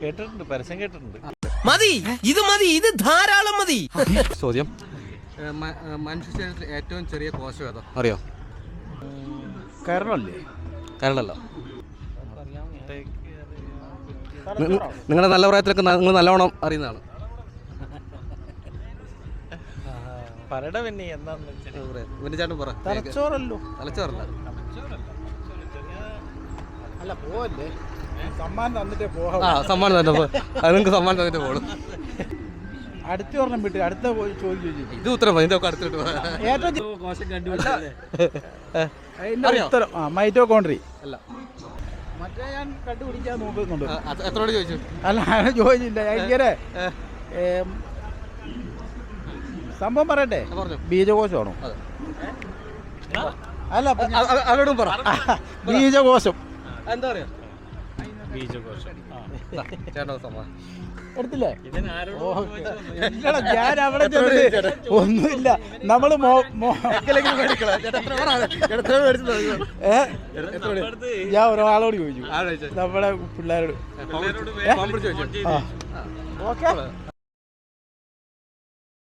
കേട്ടിട്ടുണ്ട്, പരസ്യം കേട്ടിട്ടുണ്ട്. മതി, ഇത് ധാരാളം മതി. ചോദ്യം, മനുഷ്യ ശരീരത്തിൽ ഏറ്റവും ചെറിയ കോശം ഏതാ അറിയോ? കരളല്ലേ? കരളല്ല. നിങ്ങളുടെ നല്ല പ്രായത്തിലൊക്കെ നിങ്ങൾ നല്ലവണ്ണം അറിയുന്നതാണ്. പറയുടെ പിന്നെ എന്താന്ന് പിന്നെ ചേട്ടൻ പറ. തലച്ചോറല്ലോ? തലച്ചോറല്ല. അല്ല, പോവല്ലേ, സമ്മാനം തന്നിട്ടേ പോകാം. സമ്മാനം തന്നെ നിങ്ങൾക്ക് സമ്മാനം തന്നിട്ട് പോകണം. അടുത്ത ഒരെണ്ണം വിട്ട് അടുത്ത ചോദിച്ചു. ഇത് ഉത്തരം ഇതൊക്കെ അടുത്തിട്ട് ഏറ്റവും ഉത്തരം മൈറ്റോകോൺട്രി അല്ല. മറ്റേ ഞാൻ കണ്ടുപിടിക്കാൻ നോക്കുന്നുണ്ട്. എത്രയോട് ചോദിച്ചു? അല്ല, അങ്ങനെ ചോദിച്ചില്ല. ഇങ്ങനെ സംഭവം പറയട്ടെ. ബീജകോശമാണോ? അല്ല, അവരോടും പറ. ബീജകോശം. എന്താ പറയാ? ബീജകോശം ചേട്ടാ സമ്മാനം എടുത്തില്ലേ? ഞാൻ അവിടെ ഒന്നുമില്ല. നമ്മള് ഞാൻ ഒരാളോട് ചോദിച്ചു, നമ്മുടെ പിള്ളേരോട്. ഓക്കെ.